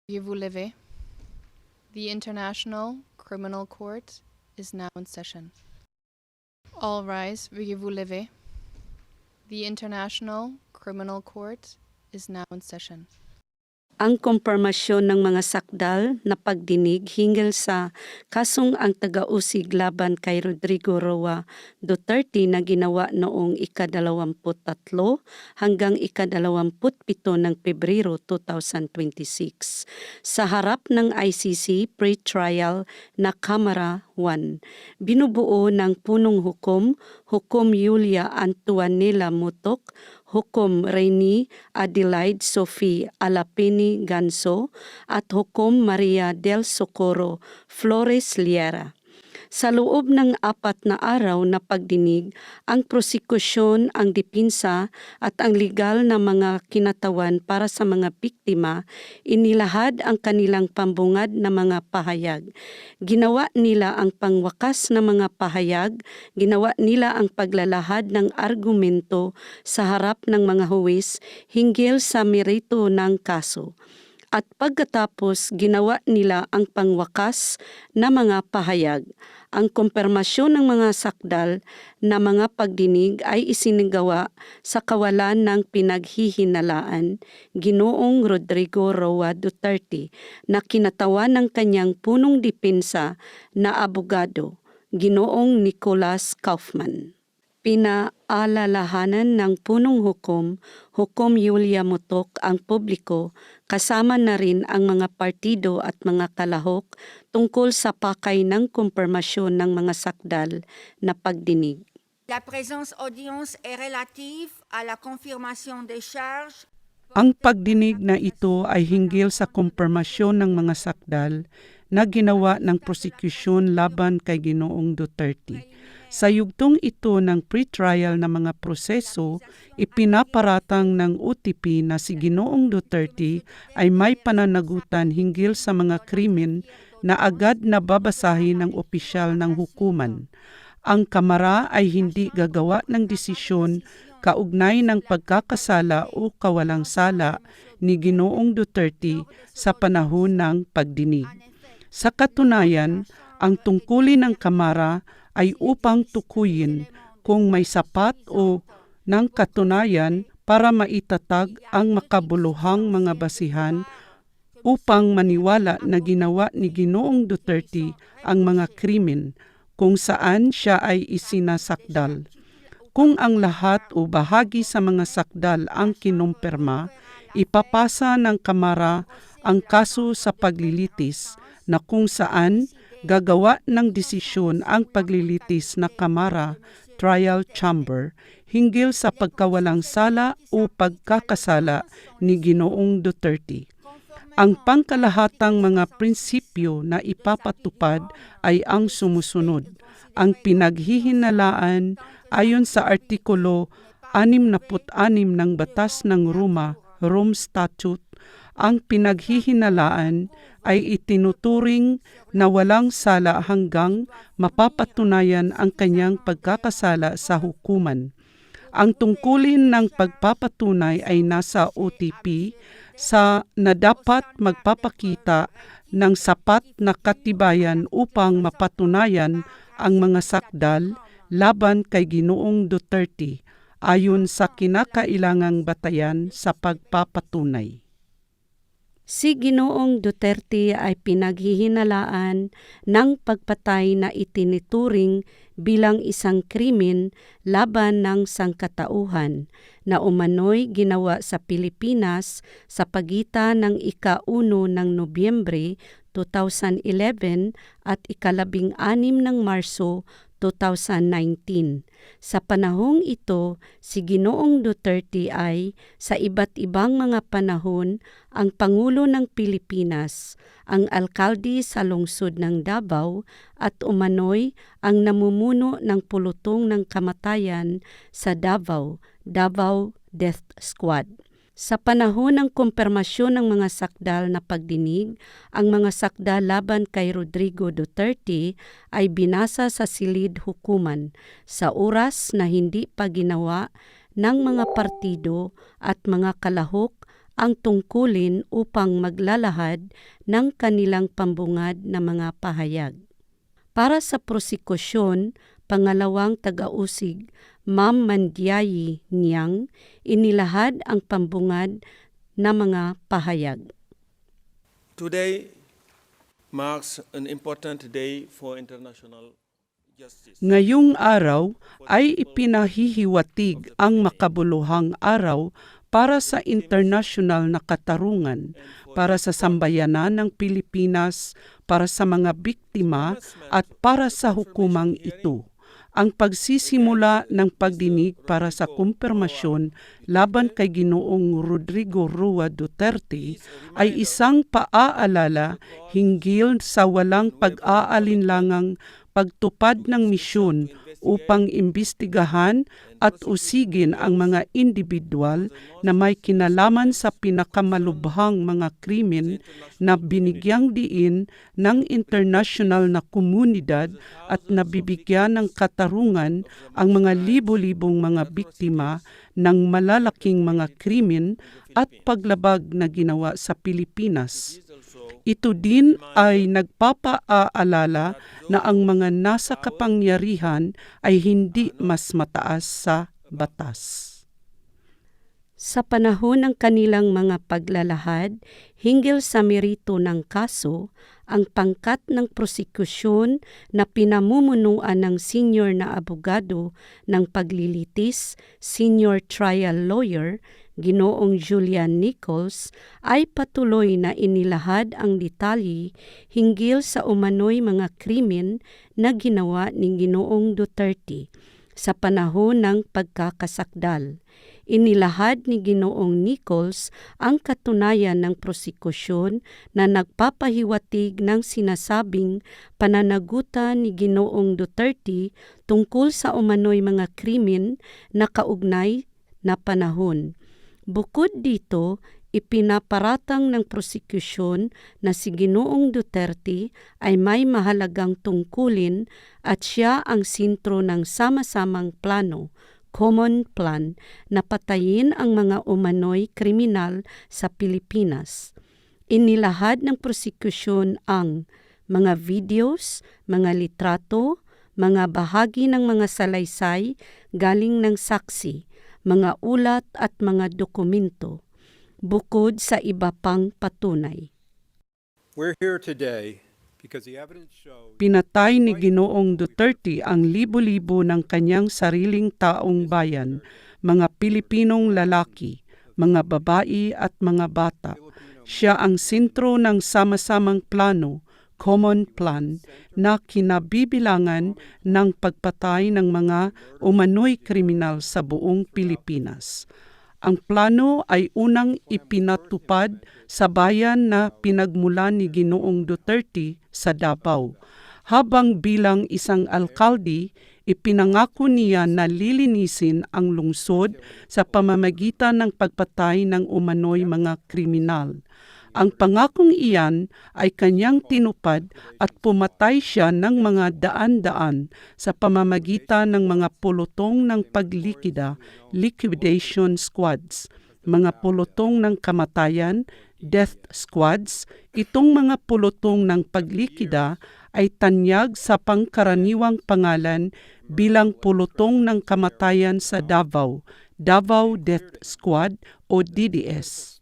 Vous levez. The International Criminal Court is now in session. All rise. Veuillez vous lever. The International Criminal Court is now in session. Ang kompormasyon ng mga sakdal na pagdinig hinggil sa kasong ang taga-usig laban kay Rodrigo Roa Duterte na ginawa noong ika-23 hanggang ika-27 ng Pebrero 2026 sa harap ng ICC pre-trial na Kamara 1. Binubuo ng punong hukom, Hukom Yulia Antuanela Mutok, Hukom Reynie Adelaide Sophie Alapini Ganso at Hukom Maria del Socorro Flores Liera. Sa loob ng 4 na araw na pagdinig, ang prosekusyon, ang dipinsa at ang legal na mga kinatawan para sa mga biktima, inilahad ang kanilang pambungad na mga pahayag. Ginawa nila ang pangwakas na mga pahayag, ginawa nila ang paglalahad ng argumento sa harap ng mga huwis hinggil sa merito ng kaso. At pagkatapos ginawa nila ang pangwakas na mga pahayag. Ang kumpirmasyon ng mga sakdal na mga pagdinig ay isinagawa sa kawalan ng pinaghihinalaan Ginoong Rodrigo Roa Duterte na kinatawan ng kanyang punong depensa na abogado, Ginoong Nicholas Kaufman. Pinaalalahanan ng punong hukom, Hukom Yulia Mutok ang publiko, kasama na rin ang mga partido at mga kalahok tungkol sa pakay ng kumpirmasyon ng mga sakdal na pagdinig. La présence audience est relative à la confirmation des charges. Ang pagdinig na ito ay hinggil sa kumpirmasyon ng mga sakdal na ginawa ng prosekusyon laban kay Ginoong Duterte. Sa yugtong ito ng pre-trial na mga proseso, ipinaparatang ng OTP na si Ginoong Duterte ay may pananagutan hinggil sa mga krimen na agad na babasahin ng opisyal ng hukuman. Ang Kamara ay hindi gagawa ng desisyon kaugnay ng pagkakasala o kawalang sala ni Ginoong Duterte sa panahon ng pagdinig. Sa katunayan, ang tungkulin ng Kamara ay upang tukuyin kung may sapat o ng katunayan para maitatag ang makabuluhang mga basihan upang maniwala na ginawa ni Ginoong Duterte ang mga krimen kung saan siya ay isinasakdal. Kung ang lahat o bahagi sa mga sakdal ang kinumpirma, ipapasa ng Kamara ang kaso sa paglilitis na kung saan gagawa ng desisyon ang paglilitis na Kamara Trial Chamber hinggil sa pagkawalang sala o pagkakasala ni Ginoong Duterte. Ang pangkalahatang mga prinsipyo na ipapatupad ay ang sumusunod. Ang pinaghihinalaan ayon sa Artikulo 66 ng Batas ng Rome Statute, ang pinaghihinalaan ay itinuturing na walang sala hanggang mapapatunayan ang kanyang pagkakasala sa hukuman. Ang tungkulin ng pagpapatunay ay nasa OTP na dapat magpapakita ng sapat na katibayan upang mapatunayan ang mga sakdal laban kay Ginoong Duterte ayon sa kinakailangang batayan sa pagpapatunay. Si Ginoong Duterte ay pinaghihinalaan ng pagpatay na itinituring bilang isang krimen laban ng sangkatauhan na umano'y ginawa sa Pilipinas sa pagitan ng ika-1 ng Nobyembre 2011 at ika-16 ng Marso 2019. Sa panahong ito, si Ginoong Duterte ay sa iba't ibang mga panahon ang Pangulo ng Pilipinas, ang alkalde sa lungsod ng Davao at umano'y ang namumuno ng pulutong ng kamatayan sa Davao Death Squad. Sa panahon ng kumpirmasyon ng mga sakdal na pagdinig, ang mga sakdal laban kay Rodrigo Duterte ay binasa sa silid hukuman sa oras na hindi pa ginawa ng mga partido at mga kalahok ang tungkulin upang maglalahad ng kanilang pambungad na mga pahayag. Para sa prosekusyon, pangalawang taga-usig, Ma'am Mandiayi Niang, inilahad ang pambungad na mga pahayag. Today marks an important day for international justice. Ngayong araw ay ipinahihiwatig ang makabuluhang araw para sa internasyonal na katarungan, para sa sambayanan ng Pilipinas, para sa mga biktima at para sa hukumang ito. Ang pagsisimula ng pagdinig para sa kumpirmasyon laban kay Ginoong Rodrigo Roa Duterte ay isang paaalala hinggil sa walang pag-aalinlangang pagtupad ng misyon upang imbestigahan at usigin ang mga individual na may kinalaman sa pinakamalubhang mga krimen na binigyang diin ng internasyonal na komunidad at nabibigyan ng katarungan ang mga libo-libong mga biktima ng malalaking mga krimen at paglabag na ginawa sa Pilipinas. Ito din ay nagpapaalala na ang mga nasa kapangyarihan ay hindi mas mataas sa batas. Sa panahon ng kanilang mga paglalahad hinggil sa merito ng kaso, ang pangkat ng prosekusyon na pinamumunuan ng senior na abogado ng paglilitis, senior trial lawyer, Ginoong Julian Nichols, ay patuloy na inilahad ang detalye hinggil sa umano'y mga krimen na ginawa ni Ginoong Duterte sa panahon ng pagkakasakdal. Inilahad ni Ginoong Nichols ang katunayan ng prosekusyon na nagpapahiwatig ng sinasabing pananagutan ni Ginoong Duterte tungkol sa umano'y mga krimen na kaugnay na panahon. Bukod dito, ipinaparatang ng prosekusyon na si Ginoong Duterte ay may mahalagang tungkulin at siya ang sentro ng sama-samang plano, common plan, na patayin ang mga umano'y kriminal sa Pilipinas. Inilahad ng prosekusyon ang mga videos, mga litrato, mga bahagi ng mga salaysay galing ng saksi, mga ulat at mga dokumento, bukod sa iba pang patunay. We're here today because the evidence shows Pinatay ni Ginoong Duterte ang libo-libo ng kanyang sariling taong bayan, mga Pilipinong lalaki, mga babae at mga bata. Siya ang sentro ng sama-samang plano, common plan, na kinabibilangan ng pagpatay ng mga umano'y kriminal sa buong Pilipinas. Ang plano ay unang ipinatupad sa bayan na pinagmulan ni Ginoong Duterte sa Davao. Habang bilang isang alkalde, ipinangako niya na lilinisin ang lungsod sa pamamagitan ng pagpatay ng umano'y mga kriminal. Ang pangakong iyan ay kanyang tinupad at pumatay siya ng mga daan-daan sa pamamagitan ng mga pulutong ng paglikida, liquidation squads, mga pulutong ng kamatayan, death squads. Itong mga pulutong ng paglikida ay tanyag sa pangkaraniwang pangalan bilang pulutong ng kamatayan sa Davao, Davao Death Squad o DDS.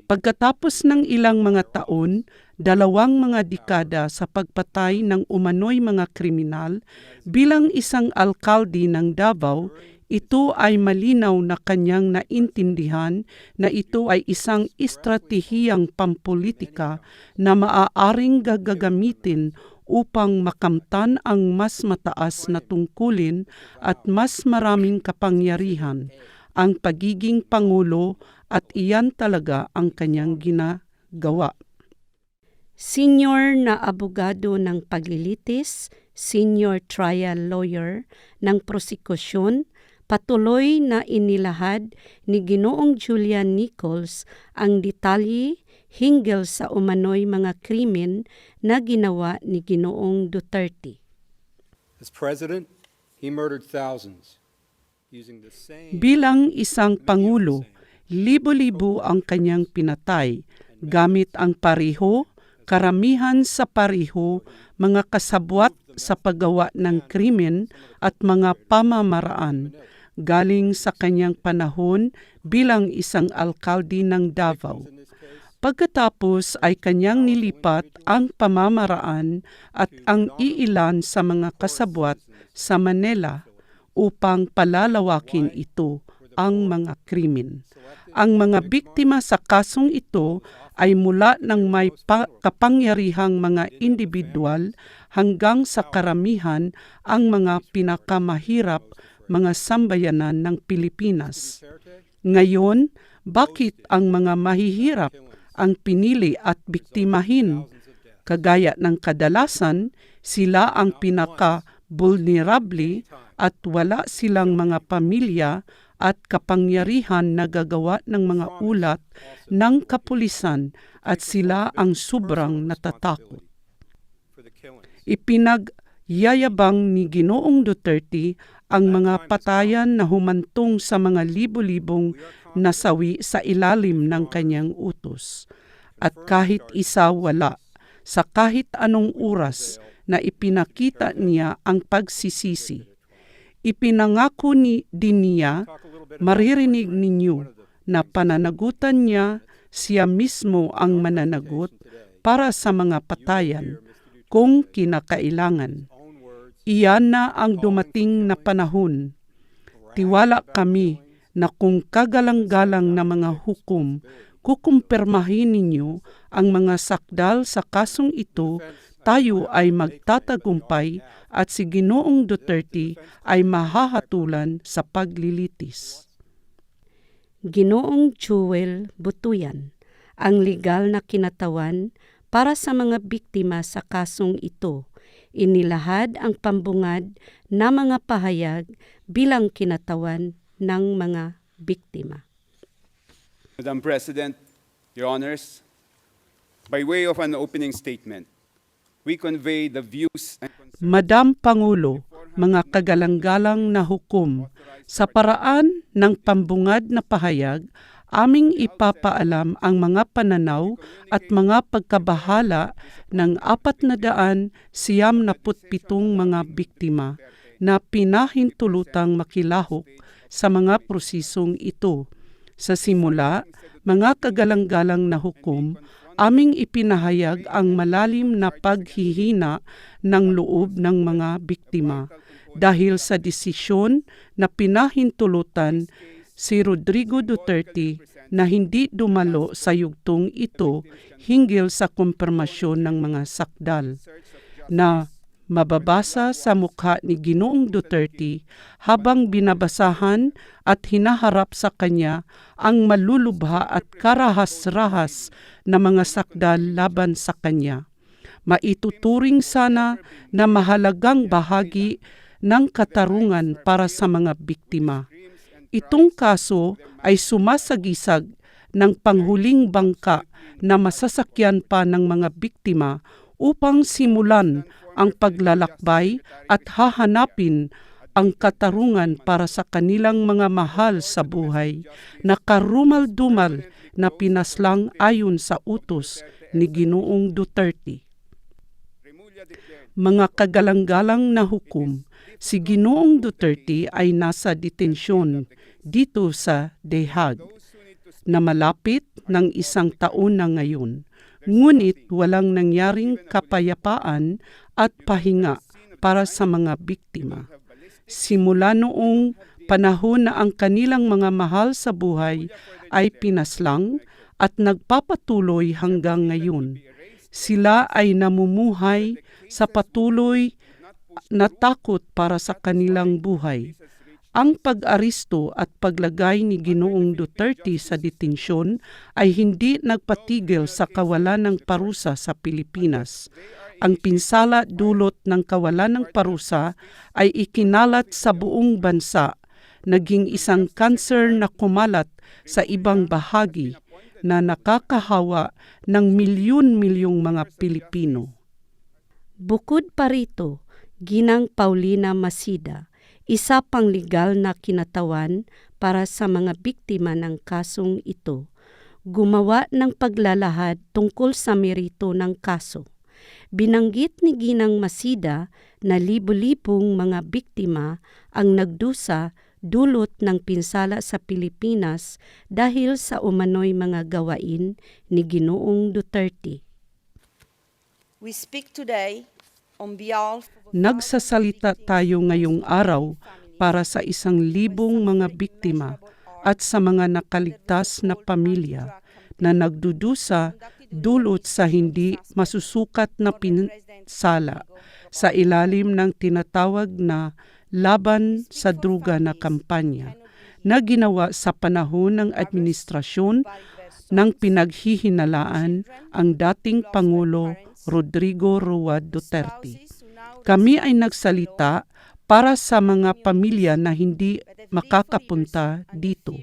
Pagkatapos ng ilang mga taon, 2 mga dekada sa pagpatay ng umano'y mga kriminal, bilang isang alkalde ng Davao, ito ay malinaw na kanyang naintindihan na ito ay isang estratehiyang pampolitika na maaaring gagamitin upang makamtan ang mas mataas na tungkulin at mas maraming kapangyarihan, ang pagiging pangulo, at iyan talaga ang kanyang ginagawa. Senior na abogado ng paglilitis, senior trial lawyer ng prosekusyon, patuloy na inilahad ni Ginoong Julian Nichols ang detalye hinggil sa umano'y mga krimen na ginawa ni Ginoong Duterte. as president, he murdered thousands using the same Bilang isang pangulo, Libo-libo ang kanyang pinatay gamit ang pareho, karamihan sa pareho, mga kasabwat sa paggawa ng krimen at mga pamamaraan galing sa kanyang panahon bilang isang alkalde ng Davao. Pagkatapos ay kanyang nilipat ang pamamaraan at ang iilan sa mga kasabwat sa Manila upang palalawakin ito ang mga krimen. Ang mga biktima sa kasong ito ay mula ng may kapangyarihang mga individual hanggang sa karamihan ang mga pinakamahirap mga sambayanan ng Pilipinas. Ngayon, bakit ang mga mahihirap ang pinili at biktimahin? Kagaya ng kadalasan, sila ang pinaka-vulnerable at wala silang mga pamilya at kapangyarihan na gagawa ng mga ulat ng kapulisan at sila ang sobrang natatakot. Ipinagyayabang ni Ginoong Duterte ang mga patayan na humantong sa mga libo-libong nasawi sa ilalim ng kanyang utos. At kahit isa wala, sa kahit anong oras na ipinakita niya ang pagsisisi. Ipinangako din niya, maririnig ninyo, na pananagutan niya, siya mismo ang mananagot para sa mga patayan kung kinakailangan. Iyan na ang dumating na panahon. Tiwala kami na kung kagalang-galang na mga hukom, kukumpirmahin ninyo ang mga sakdal sa kasong ito, tayo ay magtatagumpay at si Ginoong Duterte ay mahahatulan sa paglilitis. Ginoong Joel Butuyan, ang legal na kinatawan para sa mga biktima sa kasong ito, inilahad ang pambungad na mga pahayag bilang kinatawan ng mga biktima. Madam President, Your Honors, by way of an opening statement, we convey the views and Madam Pangulo, mga kagalang-galang na hukom, sa paraan ng pambungad na pahayag, aming ipapaalam ang mga pananaw at mga pagkabahala ng 497 mga biktima na pinahintulutang makilahok sa mga prosesong ito. Sa simula, mga kagalang-galang na hukom, aming ipinahayag ang malalim na paghihina ng loob ng mga biktima dahil sa desisyon na pinahintulutan si Rodrigo Duterte na hindi dumalo sa yugtong ito hinggil sa kumpirmasyon ng mga sakdal na mababasa sa mukha ni Ginoong Duterte habang binabasahan at hinaharap sa kanya ang malulubha at karahas-rahas na mga sakdal laban sa kanya. Maituturing sana na mahalagang bahagi ng katarungan para sa mga biktima. Itong kaso ay sumasagisag ng panghuling bangka na masasakyan pa ng mga biktima upang simulan ang paglalakbay at hahanapin ang katarungan para sa kanilang mga mahal sa buhay na karumal-dumal na pinaslang ayon sa utos ni Ginoong Duterte. Mga kagalang-galang na hukom, si Ginoong Duterte ay nasa detensyon dito sa The Hague na malapit ng 1 taon na ngayon. Ngunit walang nangyaring kapayapaan at pahinga para sa mga biktima. Simula noong panahon na ang kanilang mga mahal sa buhay ay pinaslang at nagpapatuloy hanggang ngayon. Sila ay namumuhay sa patuloy na takot para sa kanilang buhay. Ang pag-aristo at paglagay ni Ginoong Duterte sa detensyon ay hindi nagpatigil sa kawalan ng parusa sa Pilipinas. Ang pinsala dulot ng kawalan ng parusa ay ikinalat sa buong bansa, naging isang kanser na kumalat sa ibang bahagi na nakakahawa ng milyon-milyong mga Pilipino. Bukod pa rito, Ginang Paulina Masida, isa pang legal na kinatawan para sa mga biktima ng kasong ito. Gumawa ng paglalahad tungkol sa merito ng kaso. Binanggit ni Ginang Masida na libo-libong mga biktima ang nagdusa dulot ng pinsala sa Pilipinas dahil sa umano'y mga gawain ni Ginoong Duterte. We speak today on behalf of Nagsasalita tayo ngayong araw para sa 1,000 mga biktima at sa mga nakaligtas na pamilya na nagdudusa dulot sa hindi masusukat na pinsala sa ilalim ng tinatawag na laban sa druga na kampanya na ginawa sa panahon ng administrasyon ng pinaghihinalaan ang dating Pangulo Rodrigo Roa Duterte. Kami ay nagsalita para sa mga pamilya na hindi makakapunta dito.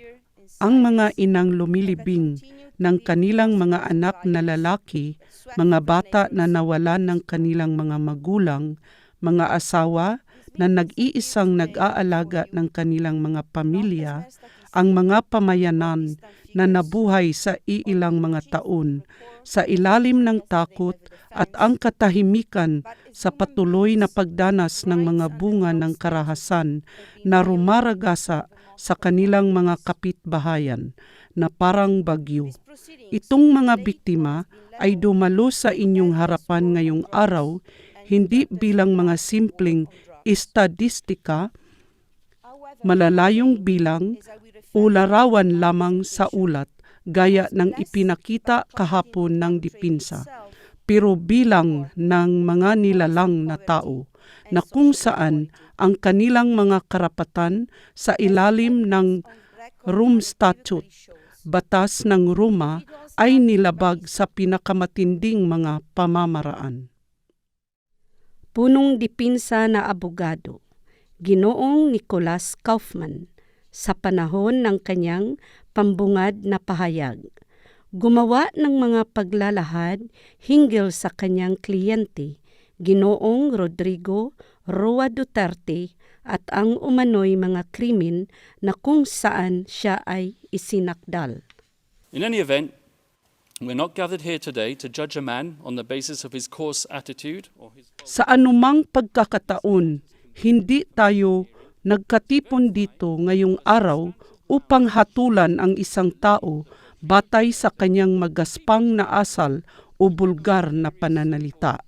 Ang mga inang lumilibing ng kanilang mga anak na lalaki, mga bata na nawalan ng kanilang mga magulang, mga asawa na nag-iisang nag-aalaga ng kanilang mga pamilya, ang mga pamayanan na nabuhay sa iilang mga taon sa ilalim ng takot at ang katahimikan sa patuloy na pagdanas ng mga bunga ng karahasan na rumaragasa sa kanilang mga kapitbahayan na parang bagyo. Itong mga biktima ay dumalo sa inyong harapan ngayong araw hindi bilang mga simpleng estadistika, malalayong bilang o larawan lamang sa ulat gaya ng ipinakita kahapon ng dipinsa, pero bilang ng mga nilalang na tao na kung saan ang kanilang mga karapatan sa ilalim ng Rome Statute, batas ng Roma, ay nilabag sa pinakamatinding mga pamamaraan. Punong dipinsa na abogado, Ginoong Nicolas Kaufman, sa panahon ng kanyang pambungad na pahayag, gumawa ng mga paglalahad hinggil sa kanyang kliyente, Ginoong Rodrigo Roa Duterte, at ang umano'y mga krimen na kung saan siya ay isinakdal. In any event, we're not gathered here today to judge a man on the basis of his coarse attitude or his... Sa anumang pagkakataon, hindi tayo nagkatipon dito ngayong araw upang hatulan ang isang tao batay sa kanyang magaspang na asal o bulgar na pananalita.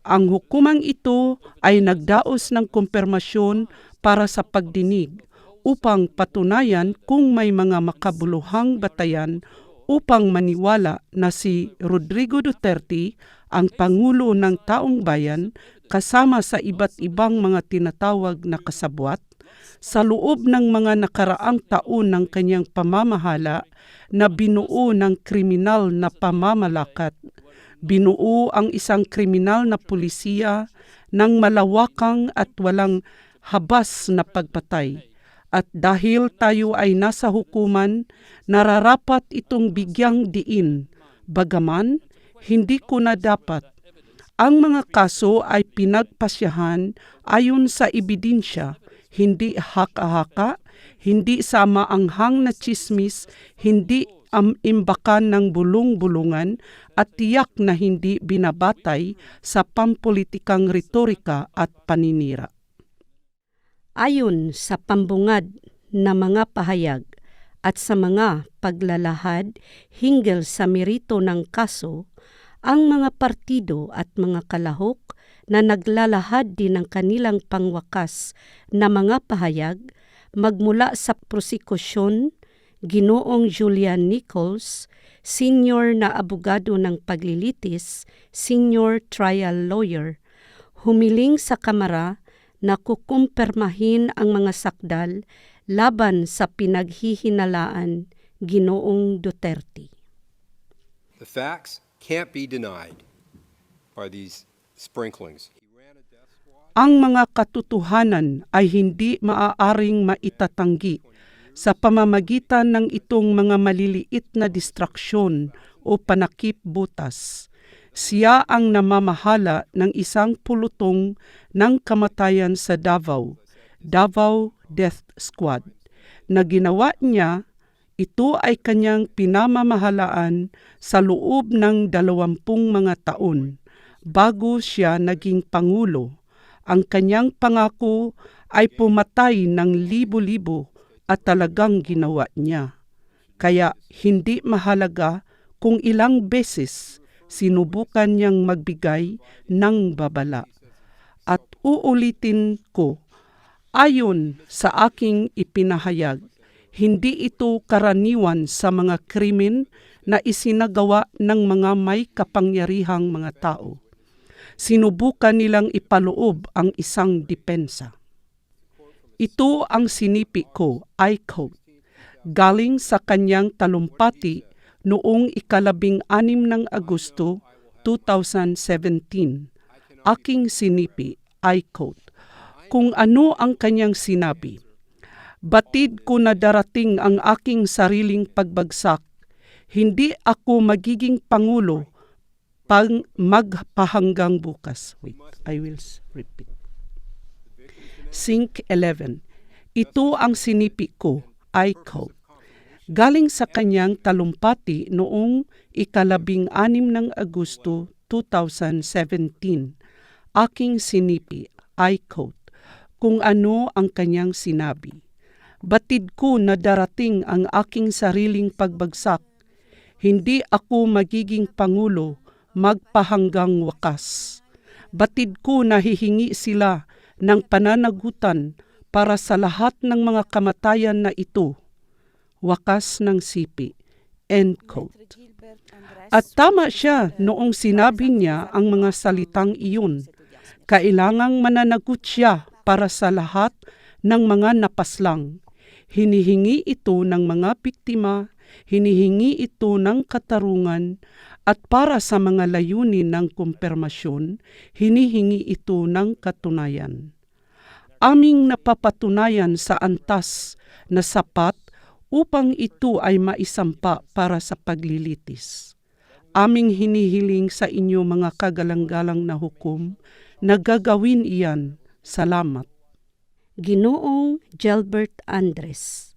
Ang hukumang ito ay nagdaos ng kumpirmasyon para sa pagdinig upang patunayan kung may mga makabuluhang batayan upang maniwala na si Rodrigo Duterte ang Pangulo ng Taong Bayan kasama sa iba't ibang mga tinatawag na kasabwat sa loob ng mga nakaraang taon ng kanyang pamamahala na binuo ng kriminal na pamamalakad. Binuo ang isang kriminal na pulisiya ng malawakang at walang habas na pagpatay. At dahil tayo ay nasa hukuman, nararapat itong bigyang diin. Bagaman, hindi ko na dapat. Ang mga kaso ay pinagpasyahan ayon sa ebidensya, hindi haka-haka, hindi sa maanghang na tsismis, hindi imbakan ng bulong-bulungan at tiyak na hindi binabatay sa pampolitikang retorika at paninira. Ayon sa pambungad na mga pahayag at sa mga paglalahad hinggil sa merito ng kaso, ang mga partido at mga kalahok na naglalahad din ng kanilang pangwakas na mga pahayag magmula sa prosekusyon, Ginoong Julian Nichols, senior na abogado ng paglilitis, senior trial lawyer, humiling sa Kamara na kukumpirmahin ang mga sakdal laban sa pinaghihinalaan Ginoong Duterte. The facts can't be denied by these sprinklings. Ang mga katotohanan ay hindi maaaring maitatanggi sa pamamagitan ng itong mga maliliit na distraksyon o panakip butas. Siya ang namamahala ng isang pulutong ng kamatayan sa Davao Death Squad, na ginawa niya, ito ay kanyang pinamamahalaan sa loob ng 20 mga taon bago siya naging Pangulo. Ang kanyang pangako ay pumatay ng libo-libo at talagang ginawa niya. Kaya hindi mahalaga kung ilang beses sinubukan niyang magbigay ng babala. At uulitin ko, ayon sa aking ipinahayag, hindi ito karaniwan sa mga krimen na isinagawa ng mga may kapangyarihang mga tao. Sinubukan nilang ipaloob ang isang depensa. Ito ang sinipi ko, I quote, galing sa kanyang talumpati noong 16 ng Agosto 2017. Aking sinipi, I quote, kung ano ang kanyang sinabi. Batid ko na darating ang aking sariling pagbagsak. Hindi ako magiging Pangulo pang magpahanggang bukas. Wait, I will repeat. Sync 11. Ito ang sinipi ko, I quote. Galing sa kanyang talumpati noong 16 ng Agosto 2017. Aking sinipi, I quote, kung ano ang kanyang sinabi. Batid ko na darating ang aking sariling pagbagsak. Hindi ako magiging Pangulo magpahanggang wakas. Batid ko na hihingi sila ng pananagutan para sa lahat ng mga kamatayan na ito. Wakas ng sipi. End quote. At tama siya noong sinabi niya ang mga salitang iyon. Kailangang mananagot siya para sa lahat ng mga napaslang. Hinihingi ito ng mga biktima, hinihingi ito ng katarungan, at para sa mga layunin ng kumpirmasyon, hinihingi ito ng katunayan. Aming napapatunayan sa antas na sapat upang ito ay maisampa para sa paglilitis. Aming hinihiling sa inyo mga kagalang-galang na hukom na gagawin iyan. Salamat. Ginoong Gelbert Andres,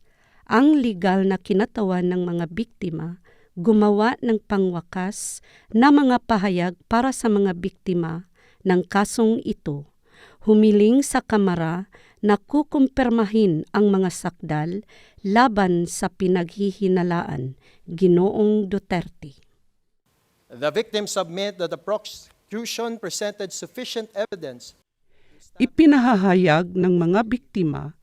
ang legal na kinatawan ng mga biktima, gumawa ng pangwakas na mga pahayag para sa mga biktima ng kasong ito. Humiling sa Kamara na kukumpirmahin ang mga sakdal laban sa pinaghihinalaan. Ginoong Duterte. The victims submit that the prosecution presented sufficient evidence. Ipinahahayag ng mga biktima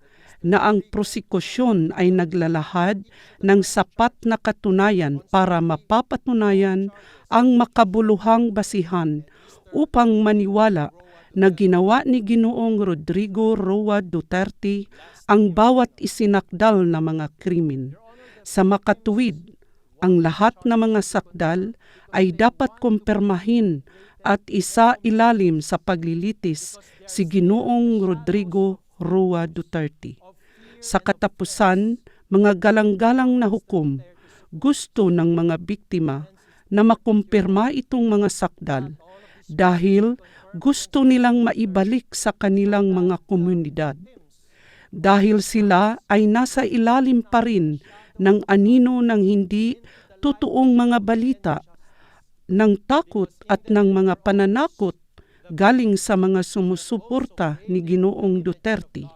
na ang prosekusyon ay naglalahad ng sapat na katunayan para mapapatunayan ang makabuluhang basihan upang maniwala na ginawa ni Ginoong Rodrigo Roa Duterte ang bawat isinakdal na mga krimen. Sa makatuwid, ang lahat ng mga sakdal ay dapat kumpirmahin at isa ilalim sa paglilitis si Ginoong Rodrigo Roa Duterte. Sa katapusan, mga galang-galang na hukom, gusto ng mga biktima na makumpirma itong mga sakdal dahil gusto nilang maibalik sa kanilang mga komunidad. Dahil sila ay nasa ilalim pa rin ng anino ng hindi totoong mga balita, ng takot at ng mga pananakot galing sa mga sumusuporta ni Ginoong Duterte.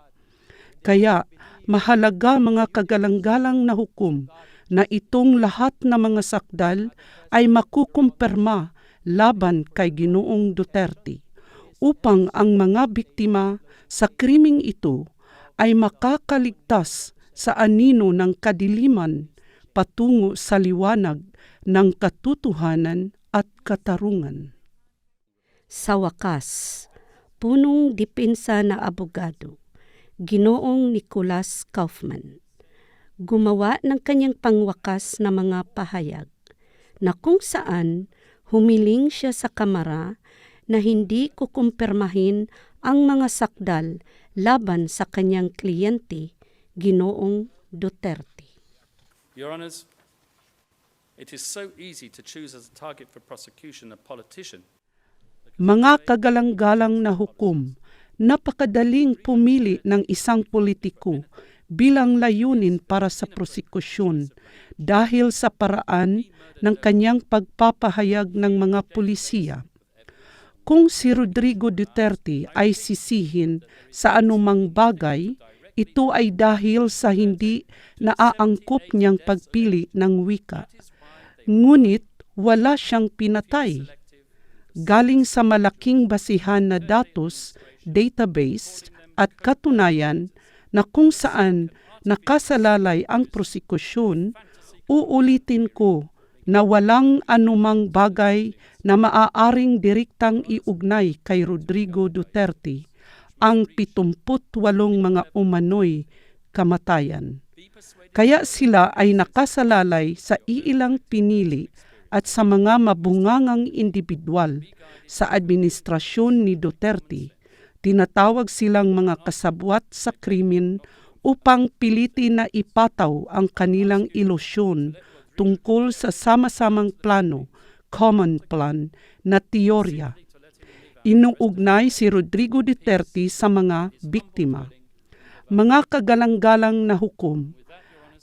Kaya mahalaga mga kagalang-galang na hukom na itong lahat ng mga sakdal ay makukumpirma laban kay Ginoong Duterte upang ang mga biktima sa krimeng ito ay makakaligtas sa anino ng kadiliman patungo sa liwanag ng katotohanan at katarungan. Sa wakas, punong depensa na abogado, Ginoong Nicolas Kaufman, gumawa ng kanyang pangwakas na mga pahayag na kung saan humiling siya sa Kamara na hindi kukumpirmahin ang mga sakdal laban sa kanyang kliyente, Ginoong Duterte. Your Honours, it is so easy to choose as a target for prosecution a politician. Mga kagalang-galang na hukom, napakadaling pumili ng isang politiko bilang layunin para sa prosekusyon dahil sa paraan ng kanyang pagpapahayag ng mga pulisiya. Kung si Rodrigo Duterte ay sisihin sa anumang bagay, ito ay dahil sa hindi naaangkop niyang pagpili ng wika. Ngunit wala siyang pinatay. Galing sa malaking basihan na datos, database at katunayan na kung saan nakasalalay ang prosekusyon, uulitin ko na walang anumang bagay na maaaring direktang iugnay kay Rodrigo Duterte ang 78 mga umano'y kamatayan. Kaya sila ay nakasalalay sa iilang pinili at sa mga mabungangang individual sa administrasyon ni Duterte. Tinatawag silang mga kasabwat sa krimen upang pilitin na ipataw ang kanilang ilusyon tungkol sa sama-samang plano, common plan, na teorya. Inuugnay si Rodrigo Duterte sa mga biktima. Mga kagalang-galang na hukom,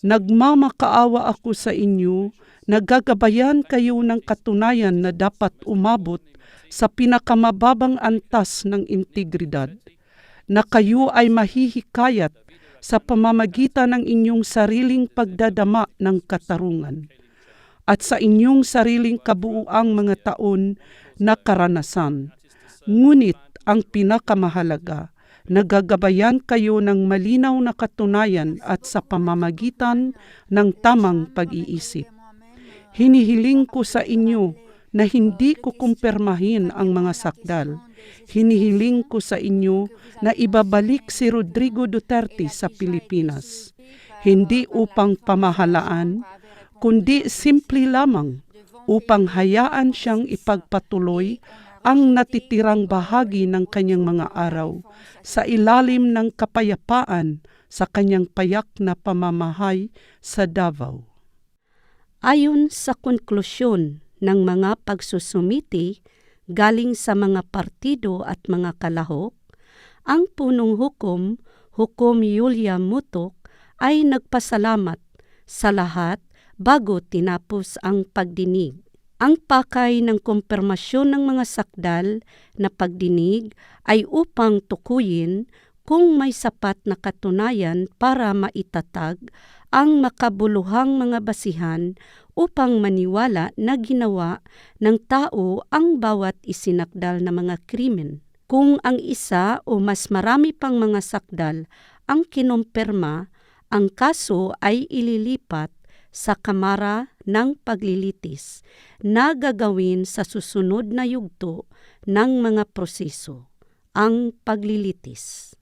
nagmamakaawa ako sa inyo, nagagabayan kayo ng katunayan na dapat umabot sa pinakamababang antas ng integridad, na kayo ay mahihikayat sa pamamagitan ng inyong sariling pagdadama ng katarungan at sa inyong sariling kabuuang mga taon na karanasan. Ngunit ang pinakamahalaga, nagagabayan kayo ng malinaw na katunayan at sa pamamagitan ng tamang pag-iisip. Hinihiling ko sa inyo na hindi ko kumpirmahin ang mga sakdal. Hinihiling ko sa inyo na ibabalik si Rodrigo Duterte sa Pilipinas, hindi upang pamahalaan, kundi simple lamang upang hayaan siyang ipagpatuloy ang natitirang bahagi ng kanyang mga araw sa ilalim ng kapayapaan sa kanyang payak na pamamahay sa Davao. Ayon sa konklusyon ng mga pagsusumiti galing sa mga partido at mga kalahok, ang punong hukom, Hukom Yulia Mutok, ay nagpasalamat sa lahat bago tinapos ang pagdinig. Ang pakay ng kumpirmasyon ng mga sakdal na pagdinig ay upang tukuyin kung may sapat na katunayan para maitatag ang makabuluhang mga basihan upang maniwala na ginawa ng tao ang bawat isinakdal na mga krimen. Kung ang isa o mas marami pang mga sakdal ang kinumpirma, ang kaso ay ililipat sa Kamara ng Paglilitis na gagawin sa susunod na yugto ng mga proseso, ang paglilitis.